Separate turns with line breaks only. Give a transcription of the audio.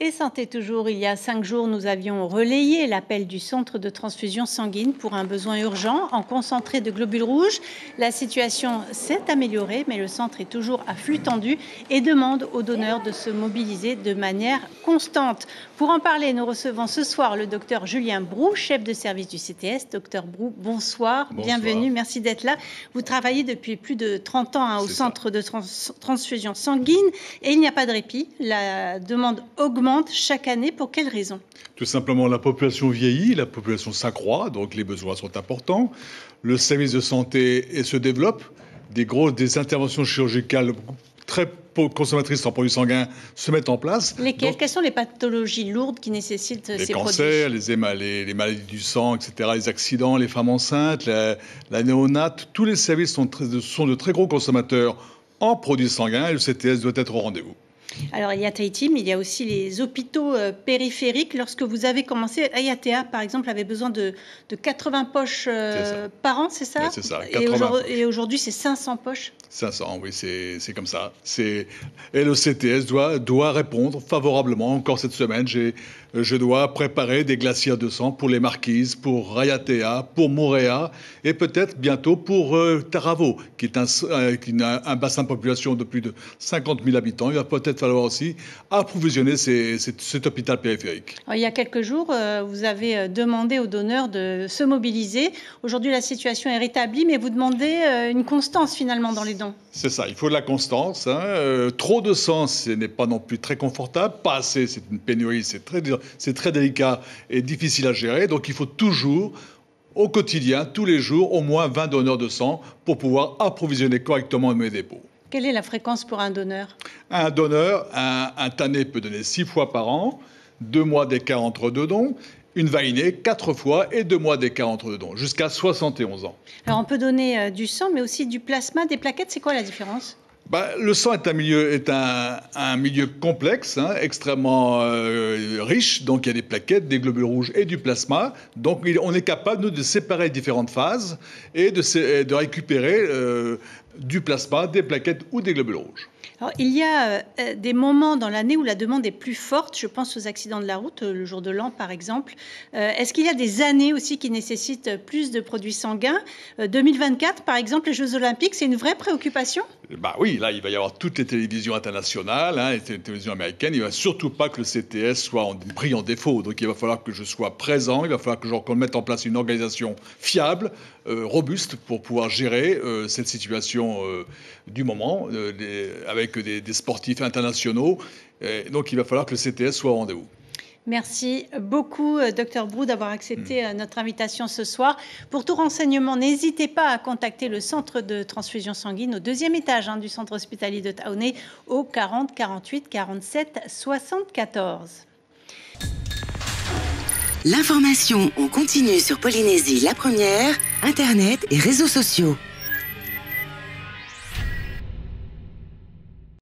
Et santé toujours, il y a 5 jours, nous avions relayé l'appel du centre de transfusion sanguine pour un besoin urgent en concentré de globules rouges. La situation s'est améliorée, mais le centre est toujours à flux tendu et demande aux donneurs de se mobiliser de manière constante. Pour en parler, nous recevons ce soir le docteur Julien Brou, chef de service du CTS. Docteur Brou, bonsoir, bienvenue, merci d'être là. Vous travaillez depuis plus de 30 ans au centre de transfusion sanguine et il n'y a pas de répit. La demande augmente chaque année. Pour quelles raisons?
Tout simplement, la population vieillit, la population s'accroît, donc les besoins sont importants. Le service de santé se développe. Des interventions chirurgicales très consommatrices en produits sanguins se mettent en place.
Lesquelles? Quelles sont les pathologies lourdes qui nécessitent ces produits?
Les cancers, les maladies du sang, etc., les accidents, les femmes enceintes, la néonate. Tous les services sont de très gros consommateurs en produits sanguins et le CTS doit être au rendez-vous.
Alors, il y a Tahiti, mais il y a aussi les hôpitaux périphériques. Lorsque vous avez commencé, Ayatea, par exemple, avait besoin de 80 poches par an, c'est ça?
Oui, c'est ça.
Et aujourd'hui, c'est 500 poches?
500, oui, c'est comme ça. Et le CTS doit répondre favorablement. Encore cette semaine, je dois préparer des glaciers de sang pour les Marquises, pour Raiatea, pour Moorea et peut-être bientôt pour Taravo, qui est un bassin de population de plus de 50 000 habitants. Il va peut-être falloir aussi approvisionner cet hôpital périphérique.
Alors, il y a quelques jours, vous avez demandé aux donneurs de se mobiliser. Aujourd'hui, la situation est rétablie, mais vous demandez une constance finalement dans les dons.
C'est ça, il faut de la constance. Trop de sang, ce n'est pas non plus très confortable. Pas assez, c'est une pénurie, c'est très délicat et difficile à gérer. Donc il faut toujours, au quotidien, tous les jours, au moins 20 donneurs de sang pour pouvoir approvisionner correctement mes dépôts.
Quelle est la fréquence pour un donneur?
Un donneur, un tanné peut donner 6 fois par an, 2 mois d'écart entre 2 dons. Une vainée 4 fois et 2 mois d'écart entre 2 dons, jusqu'à 71 ans.
Alors on peut donner du sang, mais aussi du plasma, des plaquettes. C'est quoi la différence?
Le sang est un milieu complexe, extrêmement riche. Donc il y a des plaquettes, des globules rouges et du plasma. Donc on est capable, nous, de séparer les différentes phases et de récupérer du plasma, des plaquettes ou des globules rouges.
Alors, il y a des moments dans l'année où la demande est plus forte. Je pense aux accidents de la route, le jour de l'an par exemple. Est-ce qu'il y a des années aussi qui nécessitent plus de produits sanguins? 2024 par exemple, les Jeux Olympiques, c'est une vraie préoccupation?
Oui, là il va y avoir toutes les télévisions internationales, les télévisions américaines. Il ne va surtout pas que le CTS soit pris en défaut. Donc il va falloir que je sois présent, il va falloir que je mette en place une organisation fiable, robuste pour pouvoir gérer cette situation du moment avec des sportifs internationaux. Donc il va falloir que le CTS soit au rendez-vous.
Merci beaucoup, Dr Brou, d'avoir accepté notre invitation ce soir. Pour tout renseignement, n'hésitez pas à contacter le centre de transfusion sanguine au 2e étage du centre hospitalier de Taounais au 40 48 47 74.
L'information en continu sur Polynésie la première, Internet et réseaux sociaux.